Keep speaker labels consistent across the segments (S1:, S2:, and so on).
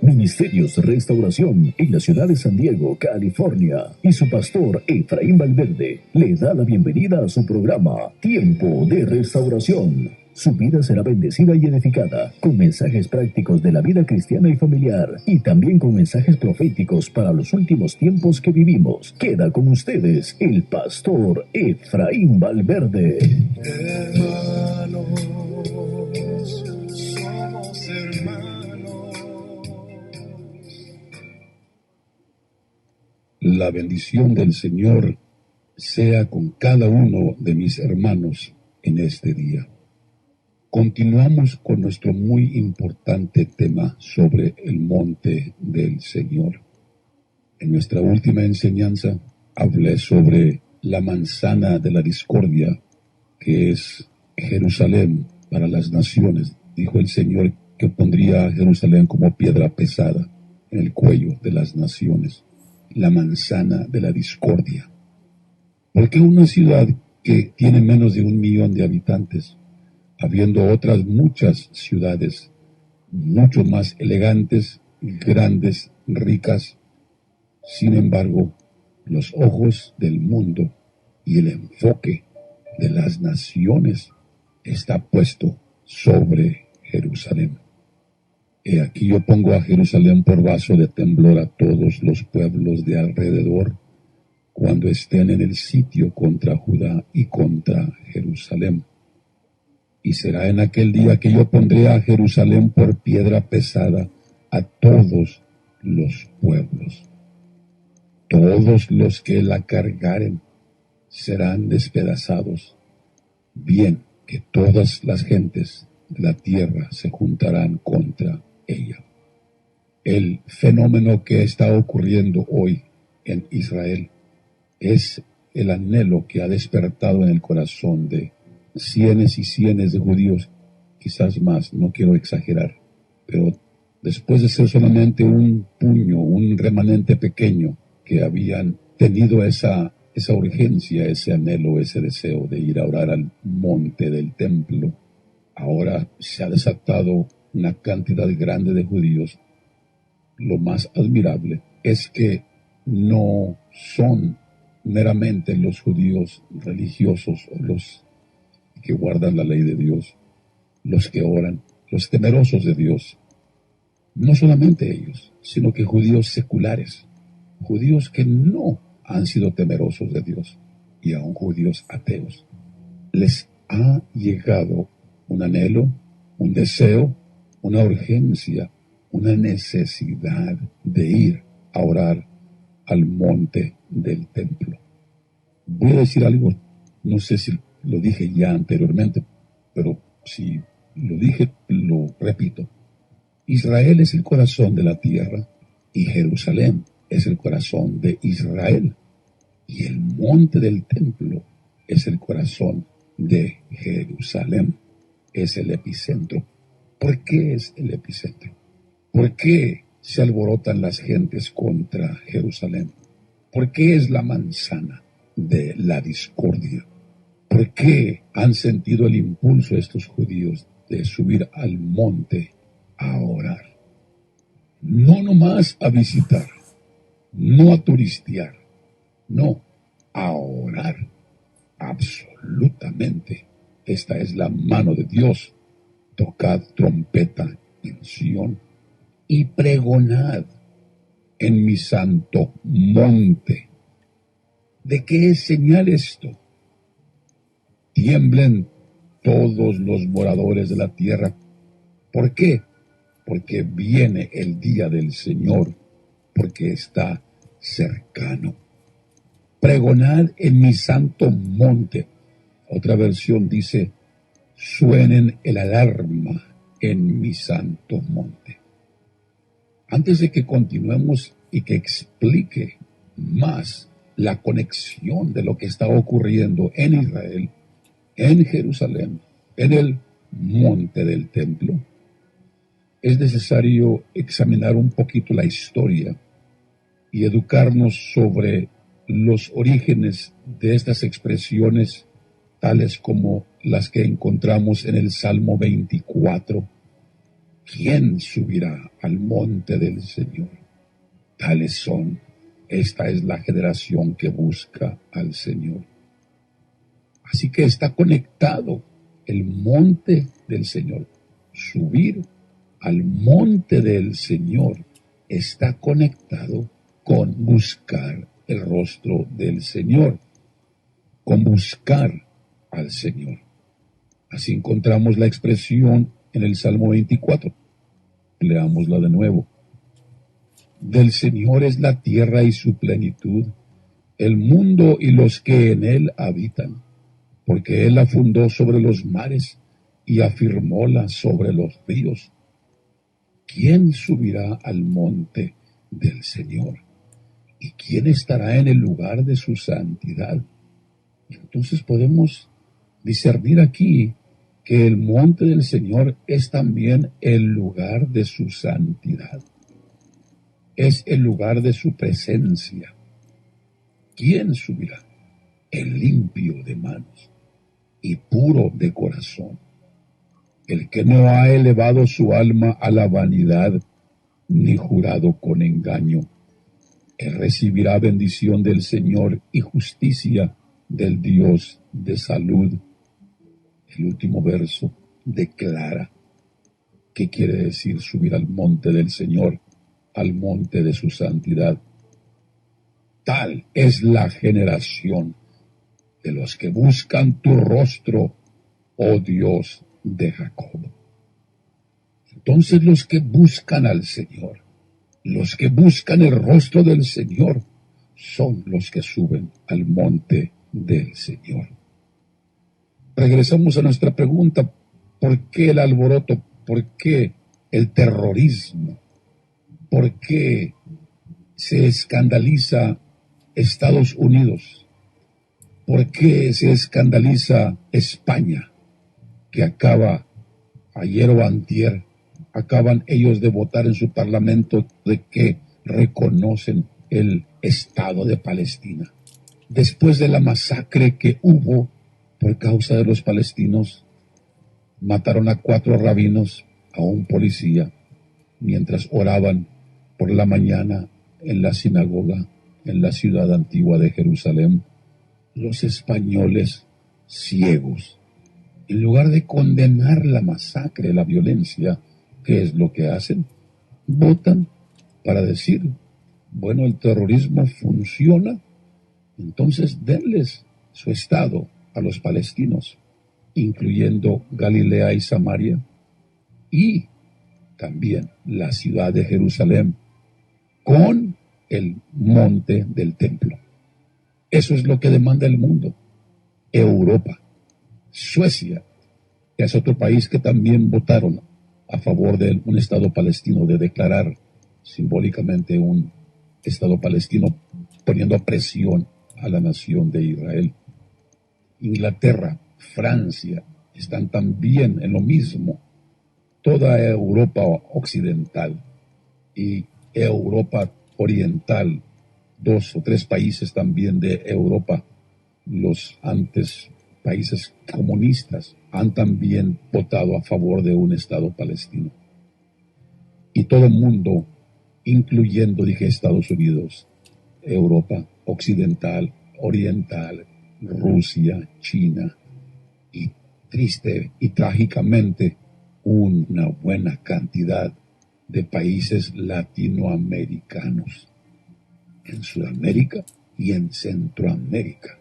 S1: Ministerios Restauración en la ciudad de San Diego, California, y su pastor Efraín Valverde le da la bienvenida a su programa Tiempo de Restauración. Su vida será bendecida y edificada con mensajes prácticos de la vida cristiana y familiar y también con mensajes proféticos para los últimos tiempos que vivimos. Queda con ustedes el pastor Efraín Valverde.
S2: Hermanos, somos hermanos. La bendición del Señor sea con cada uno de mis hermanos en este día. Continuamos con nuestro muy importante tema sobre el monte del Señor. En nuestra última enseñanza hablé sobre la manzana de la discordia, que es Jerusalén para las naciones. Dijo el Señor que pondría a Jerusalén como piedra pesada en el cuello de las naciones. La manzana de la discordia. Porque una ciudad que tiene menos de 1 millón de habitantes, habiendo otras muchas ciudades mucho más elegantes, grandes, ricas, sin embargo, los ojos del mundo y el enfoque de las naciones está puesto sobre Jerusalén. He aquí yo pongo a Jerusalén por vaso de temblor a todos los pueblos de alrededor, cuando estén en el sitio contra Judá y contra Jerusalén. Y será en aquel día que yo pondré a Jerusalén por piedra pesada a todos los pueblos. Todos los que la cargaren serán despedazados. Bien que todas las gentes de la tierra se juntarán contra ella. El fenómeno que está ocurriendo hoy en Israel es el anhelo que ha despertado en el corazón de cientos y cientos de judíos, quizás más, no quiero exagerar, pero después de ser solamente un puño, un remanente pequeño que habían tenido esa urgencia, ese anhelo, ese deseo de ir a orar al monte del templo, ahora se ha desatado una cantidad grande de judíos. Lo más admirable es que no son meramente los judíos religiosos o los que guardan la ley de Dios, los que oran, los temerosos de Dios. No solamente ellos, sino que judíos seculares, judíos que no han sido temerosos de Dios, y aún judíos ateos. Les ha llegado un anhelo, un deseo, una urgencia, una necesidad de ir a orar al monte del templo. Voy a decir algo, no sé si lo dije ya anteriormente, pero si lo dije, lo repito. Israel es el corazón de la tierra y Jerusalén es el corazón de Israel. Y el monte del templo es el corazón de Jerusalén. Es el epicentro. ¿Por qué es el epicentro? ¿Por qué se alborotan las gentes contra Jerusalén? ¿Por qué es la manzana de la discordia? ¿Por qué han sentido el impulso estos judíos de subir al monte a orar? No nomás a visitar, no a turistear, no, a orar. Absolutamente. Esta es la mano de Dios. Tocad trompeta en Sión y pregonad en mi santo monte. ¿De qué es señal esto? Tiemblen todos los moradores de la tierra. ¿Por qué? Porque viene el día del Señor, porque está cercano. Pregonad en mi santo monte. Otra versión dice, suenen el alarma en mi santo monte. Antes de que continuemos y que explique más la conexión de lo que está ocurriendo en Israel, en Jerusalén, en el monte del templo, es necesario examinar un poquito la historia y educarnos sobre los orígenes de estas expresiones, tales como las que encontramos en el Salmo 24, ¿quién subirá al monte del Señor? Tales son. Esta es la generación que busca al Señor. Así que está conectado el monte del Señor. Subir al monte del Señor está conectado con buscar el rostro del Señor, con buscar al Señor. Así encontramos la expresión en el Salmo 24. Leámosla de nuevo. Del Señor es la tierra y su plenitud, el mundo y los que en él habitan, porque él la fundó sobre los mares y afirmóla sobre los ríos. ¿Quién subirá al monte del Señor? ¿Y quién estará en el lugar de su santidad? Entonces podemos discernir aquí que el monte del Señor es también el lugar de su santidad. Es el lugar de su presencia. ¿Quién subirá? El limpio de manos y puro de corazón, el que no ha elevado su alma a la vanidad, ni jurado con engaño. Él recibirá bendición del Señor y justicia del Dios de salud. El último verso declara qué quiere decir subir al monte del Señor, al monte de su santidad. Tal es la generación de los que buscan tu rostro, oh Dios de Jacob. Entonces los que buscan al Señor, los que buscan el rostro del Señor, son los que suben al monte del Señor. Regresamos a nuestra pregunta, ¿por qué el alboroto? ¿Por qué el terrorismo? ¿Por qué se escandaliza Estados Unidos? ¿Por qué se escandaliza España, que acaba, ayer o antier, acaban ellos de votar en su parlamento de que reconocen el Estado de Palestina? Después de la masacre que hubo por causa de los palestinos, mataron a 4 rabinos, a un policía, mientras oraban por la mañana en la sinagoga en la ciudad antigua de Jerusalén. Los españoles ciegos, en lugar de condenar la masacre, la violencia, ¿qué es lo que hacen? Votan para decir, bueno, el terrorismo funciona, entonces denles su estado a los palestinos, incluyendo Galilea y Samaria, y también la ciudad de Jerusalén, con el monte del templo. Eso es lo que demanda el mundo. Europa, Suecia, que es otro país que también votaron a favor de un Estado palestino, de declarar simbólicamente un Estado palestino, poniendo presión a la nación de Israel. Inglaterra, Francia, están también en lo mismo. Toda Europa occidental y Europa oriental, 2 o 3 países también de Europa, los antes países comunistas, han también votado a favor de un Estado palestino. Y todo el mundo, incluyendo, dije, Estados Unidos, Europa occidental, oriental, Rusia, China, y triste y trágicamente una buena cantidad de países latinoamericanos, en Sudamérica y en Centroamérica.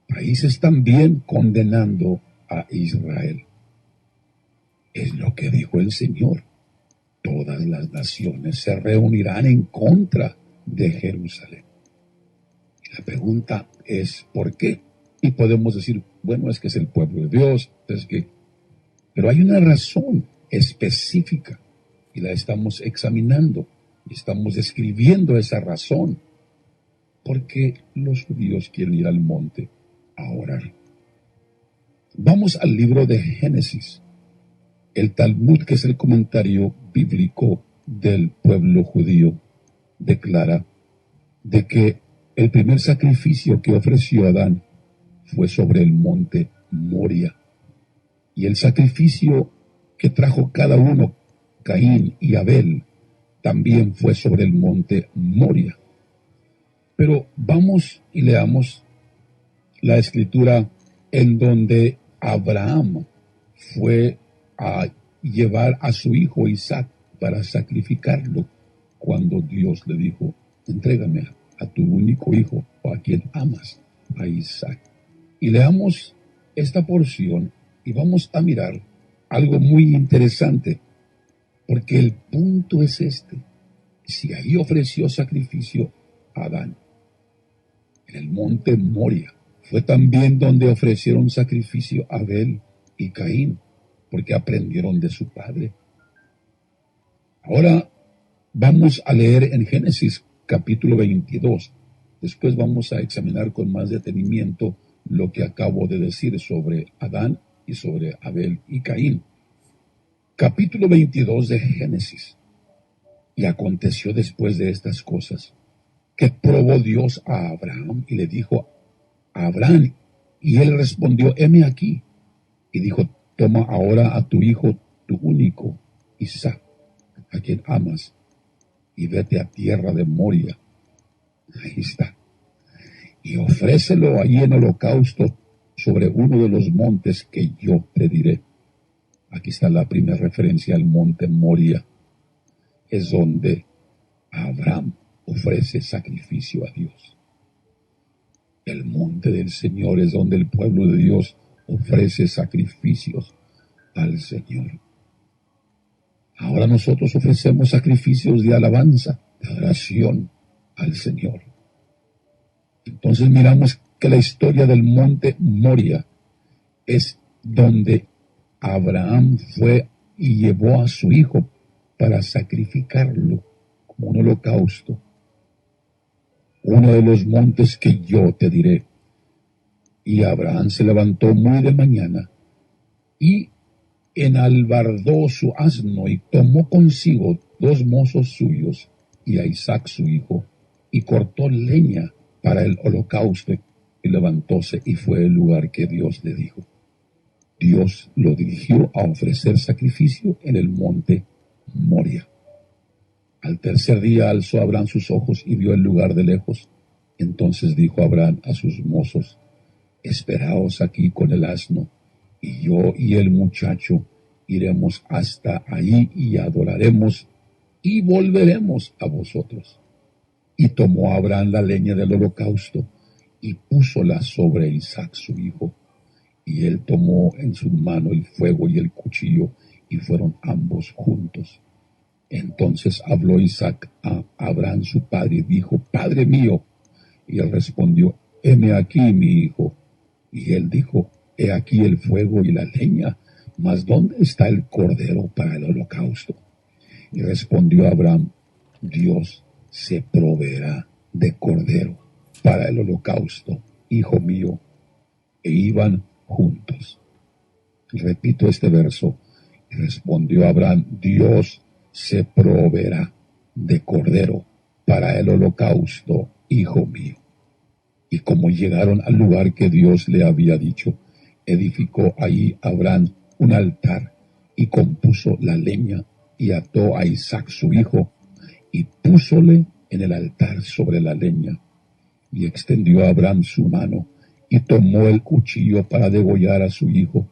S2: Países también condenando a Israel. Es lo que dijo el Señor. Todas las naciones se reunirán en contra de Jerusalén. La pregunta es ¿por qué? Y podemos decir, bueno, es que es el pueblo de Dios, es que... Pero hay una razón específica y la estamos examinando y estamos describiendo esa razón. Porque los judíos quieren ir al monte a orar. Vamos al libro de Génesis. El Talmud, que es el comentario bíblico del pueblo judío, declara de que el primer sacrificio que ofreció Adán fue sobre el monte Moria. Y el sacrificio que trajo cada uno Caín y Abel también fue sobre el monte Moria. Pero vamos y leamos la escritura en donde Abraham fue a llevar a su hijo Isaac para sacrificarlo, cuando Dios le dijo: entrégame a tu único hijo, o a quien amas, a Isaac. Y leamos esta porción y vamos a mirar algo muy interesante, porque el punto es este: si ahí ofreció sacrificio a Adán, en el monte Moria, fue también donde ofrecieron sacrificio a Abel y Caín, porque aprendieron de su padre. Ahora vamos a leer en Génesis capítulo 22. Después vamos a examinar con más detenimiento lo que acabo de decir sobre Adán y sobre Abel y Caín. Capítulo 22 de Génesis. Y aconteció después de estas cosas que probó Dios a Abraham y le dijo: Abraham, y él respondió: heme aquí. Y dijo: toma ahora a tu hijo, tu único, Isaac, a quien amas, y vete a tierra de Moria. Ahí está. Y ofrécelo allí en holocausto sobre uno de los montes que yo te diré. Aquí está la primera referencia al monte Moria. Es donde Abraham ofrece sacrificio a Dios. El monte del Señor es donde el pueblo de Dios ofrece sacrificios al Señor. Ahora nosotros ofrecemos sacrificios de alabanza, de adoración al Señor. Entonces miramos que la historia del monte Moria es donde Abraham fue y llevó a su hijo para sacrificarlo como un holocausto. Uno de los montes que yo te diré. Y Abraham se levantó muy de mañana y enalbardó su asno y tomó consigo 2 mozos suyos y a Isaac su hijo, y cortó leña para el holocausto, y levantóse y fue el lugar que Dios le dijo. Dios lo dirigió a ofrecer sacrificio en el monte Moria. Al tercer día alzó Abraham sus ojos y vio el lugar de lejos. Entonces dijo Abraham a sus mozos: esperaos aquí con el asno, y yo y el muchacho iremos hasta allí y adoraremos, y volveremos a vosotros. Y tomó Abraham la leña del holocausto y púsola sobre Isaac su hijo. Y él tomó en su mano el fuego y el cuchillo, y fueron ambos juntos. Entonces habló Isaac a Abraham su padre y dijo: Padre mío. Y él respondió: heme aquí, mi hijo. Y él dijo: he aquí el fuego y la leña, mas ¿dónde está el cordero para el holocausto? Y respondió Abraham: Dios se proveerá de cordero para el holocausto, hijo mío. E iban juntos. Repito este verso. Y respondió Abraham: Dios se proveerá de cordero para el holocausto, hijo mío. Y como llegaron al lugar que Dios le había dicho, edificó ahí Abraham un altar y compuso la leña y ató a Isaac su hijo y púsole en el altar sobre la leña. Y extendió a Abraham su mano y tomó el cuchillo para degollar a su hijo.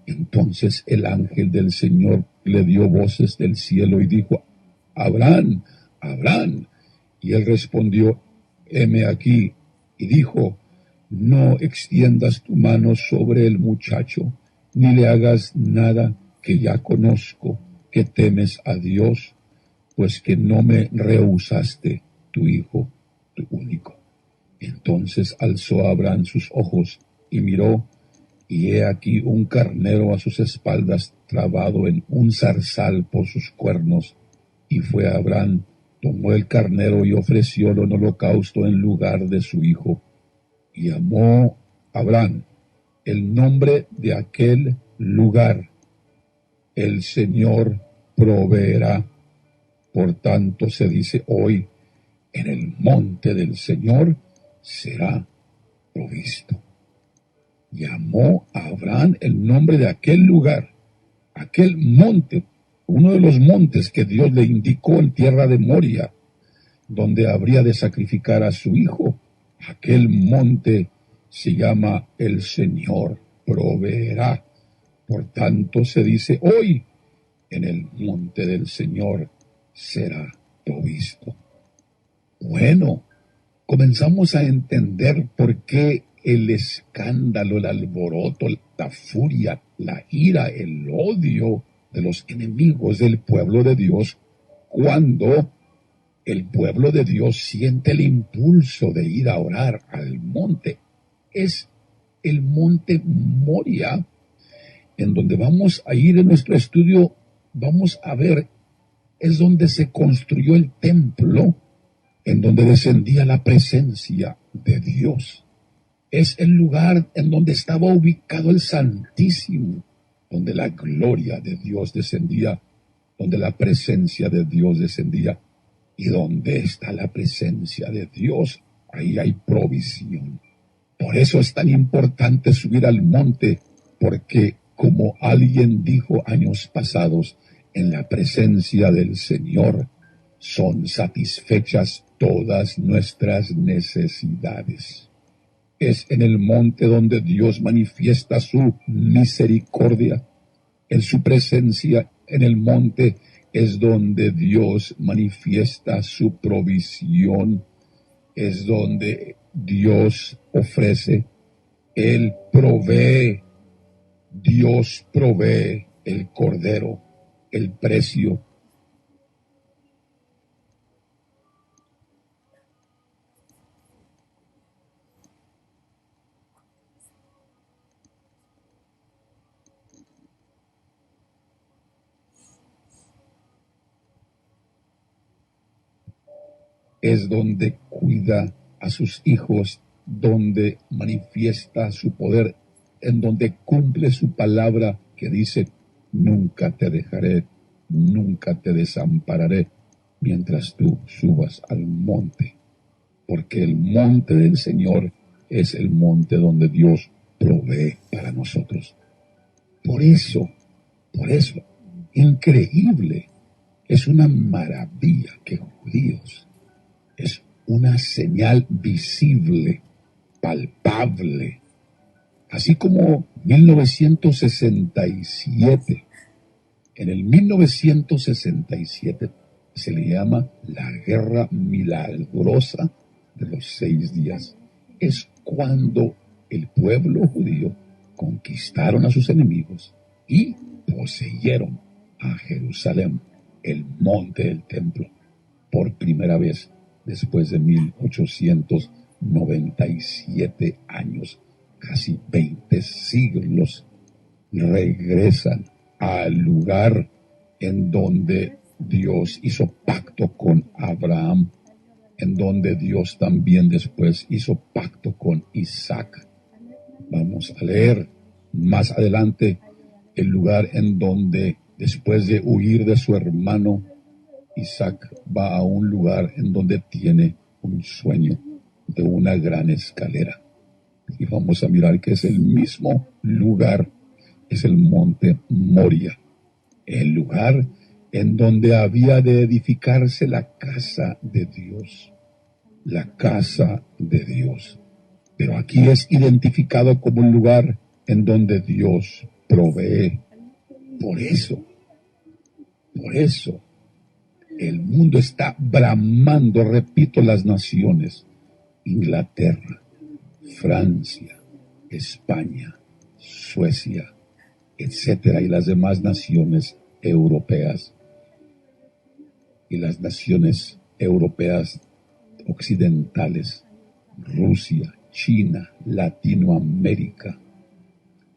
S2: Entonces el ángel del Señor le dio voces del cielo y dijo: Abraham, Abraham. Y él respondió: heme aquí. Y dijo: no extiendas tu mano sobre el muchacho, ni le hagas nada, que ya conozco que temes a Dios, pues que no me rehusaste tu hijo, tu único. Entonces alzó Abraham sus ojos y miró, y he aquí un carnero a sus espaldas, trabado en un zarzal por sus cuernos. Y fue Abraham, tomó el carnero y ofreciólo en holocausto en lugar de su hijo. Y llamó Abraham el nombre de aquel lugar: el Señor proveerá. Por tanto se dice hoy: en el monte del Señor será provisto. Llamó a Abraham el nombre de aquel lugar, aquel monte, uno de los montes que Dios le indicó en tierra de Moria, donde habría de sacrificar a su hijo. Aquel monte se llama el Señor proveerá. Por tanto se dice hoy, en el monte del Señor será provisto. Bueno, comenzamos a entender por qué el escándalo, el alboroto, la furia, la ira, el odio de los enemigos del pueblo de Dios, cuando el pueblo de Dios siente el impulso de ir a orar al monte. Es el monte Moria, en donde vamos a ir en nuestro estudio, vamos a ver, es donde se construyó el templo, en donde descendía la presencia de Dios. Es el lugar en donde estaba ubicado el Santísimo, donde la gloria de Dios descendía, donde la presencia de Dios descendía. Y donde está la presencia de Dios, ahí hay provisión. Por eso es tan importante subir al monte, porque como alguien dijo años pasados, en la presencia del Señor son satisfechas todas nuestras necesidades. Es en el monte donde Dios manifiesta su misericordia. En su presencia, en el monte, es donde Dios manifiesta su provisión. Es donde Dios ofrece. Él provee. Dios provee el cordero, el precio. Es donde cuida a sus hijos, donde manifiesta su poder, en donde cumple su palabra que dice, nunca te dejaré, nunca te desampararé, mientras tú subas al monte. Porque el monte del Señor es el monte donde Dios provee para nosotros. Por eso, increíble, es una maravilla que judíos, es una señal visible, palpable. Así como 1967, en el 1967 se le llama la guerra milagrosa de los 6 días. Es cuando el pueblo judío conquistaron a sus enemigos y poseyeron a Jerusalén, el monte del templo, por primera vez después de 1897 años, casi 20 siglos, regresan al lugar en donde Dios hizo pacto con Abraham, en donde Dios también después hizo pacto con Isaac. Vamos a leer más adelante el lugar en donde después de huir de su hermano, Isaac va a un lugar en donde tiene un sueño de una gran escalera. Y vamos a mirar que es el mismo lugar, es el monte Moria, el lugar en donde había de edificarse la casa de Dios, la casa de Dios. Pero aquí es identificado como un lugar en donde Dios provee. Por eso, el mundo está bramando, repito, las naciones, Inglaterra, Francia, España, Suecia, etcétera, y las demás naciones europeas, y las naciones europeas occidentales, Rusia, China, Latinoamérica,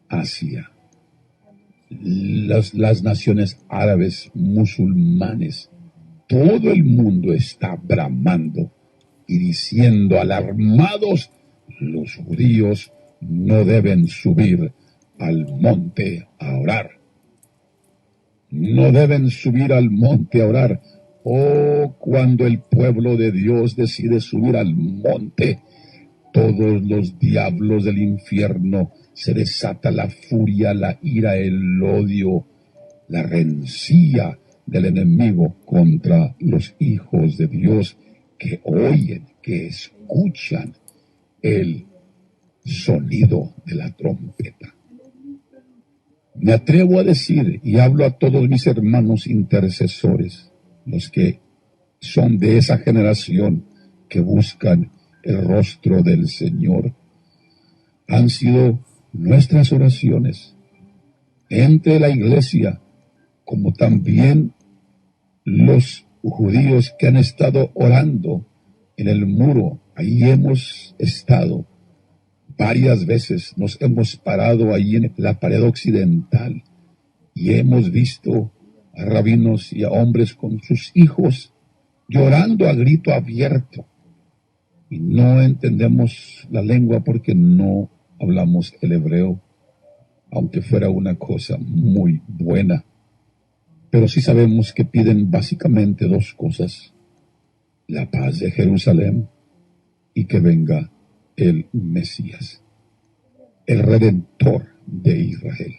S2: Asia, las naciones árabes, musulmanes, todo el mundo está bramando y diciendo alarmados, los judíos no deben subir al monte a orar. No deben subir al monte a orar. Oh, cuando el pueblo de Dios decide subir al monte, todos los diablos del infierno, se desata la furia, la ira, el odio, la rencilla, del enemigo contra los hijos de Dios que oyen, que escuchan el sonido de la trompeta. Me atrevo a decir, y hablo a todos mis hermanos intercesores, los que son de esa generación que buscan el rostro del Señor, han sido nuestras oraciones entre la iglesia, como también los judíos que han estado orando en el muro. Ahí hemos estado varias veces, nos hemos parado ahí en la pared occidental y hemos visto a rabinos y a hombres con sus hijos llorando a grito abierto. Y no entendemos la lengua porque no hablamos el hebreo, aunque fuera una cosa muy buena. Pero sí sabemos que piden básicamente dos cosas: la paz de Jerusalén y que venga el Mesías, el Redentor de Israel.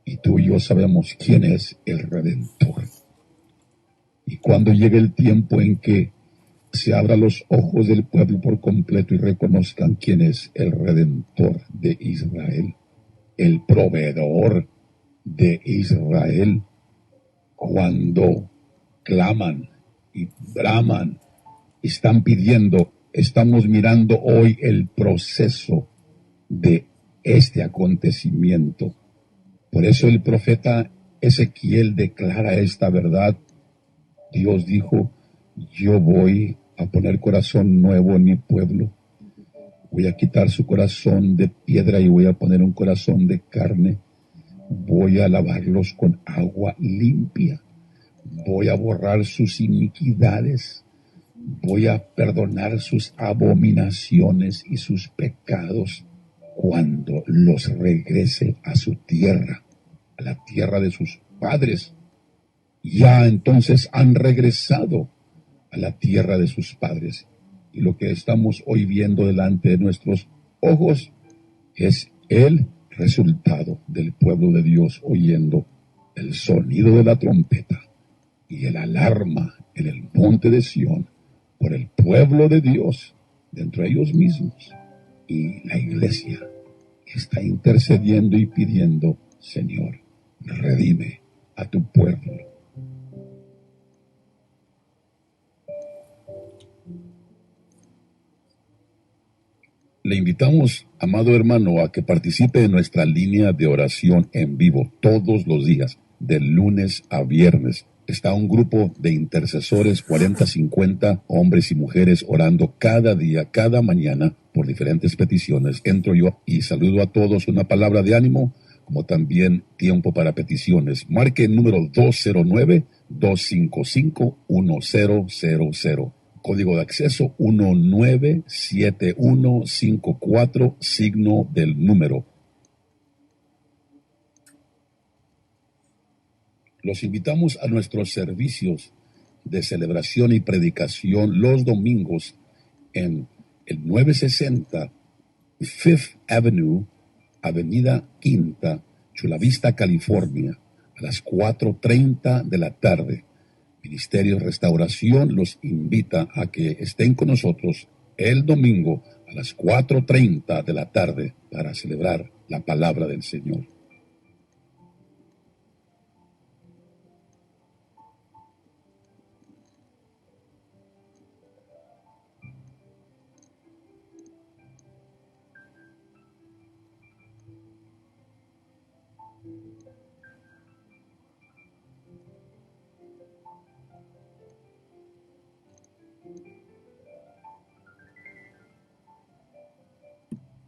S2: Y tú y yo sabemos quién es el Redentor. Y cuando llegue el tiempo en que se abran los ojos del pueblo por completo y reconozcan quién es el Redentor de Israel, el proveedor de Israel, cuando claman y braman, están pidiendo, estamos mirando hoy el proceso de este acontecimiento. Por eso el profeta Ezequiel declara esta verdad. Dios dijo: yo voy a poner corazón nuevo en mi pueblo. Voy a quitar su corazón de piedra y voy a poner un corazón de carne. Voy a lavarlos con agua limpia. Voy a borrar sus iniquidades. Voy a perdonar sus abominaciones y sus pecados cuando los regrese a su tierra, a la tierra de sus padres. Ya entonces han regresado a la tierra de sus padres. Y lo que estamos hoy viendo delante de nuestros ojos es el resultado del pueblo de Dios oyendo el sonido de la trompeta y el alarma en el monte de Sión por el pueblo de Dios dentro de ellos mismos. Y la iglesia está intercediendo y pidiendo: Señor, redime a tu pueblo. Le invitamos, amado hermano, a que participe de nuestra línea de oración en vivo todos los días, de lunes a viernes. Está un grupo de intercesores, 40-50 hombres y mujeres, orando cada día, cada mañana, por diferentes peticiones. Entro yo y saludo a todos, una palabra de ánimo, como también tiempo para peticiones. Marque el número 209-255-1000. Código de acceso 197154, signo del número. Los invitamos a nuestros servicios de celebración y predicación los domingos en el 960 Fifth Avenue, Avenida Quinta, Chula Vista, California, a las 4:30 de la tarde. Ministerio Restauración los invita a que estén con nosotros el domingo a las 4:30 de la tarde para celebrar la palabra del Señor.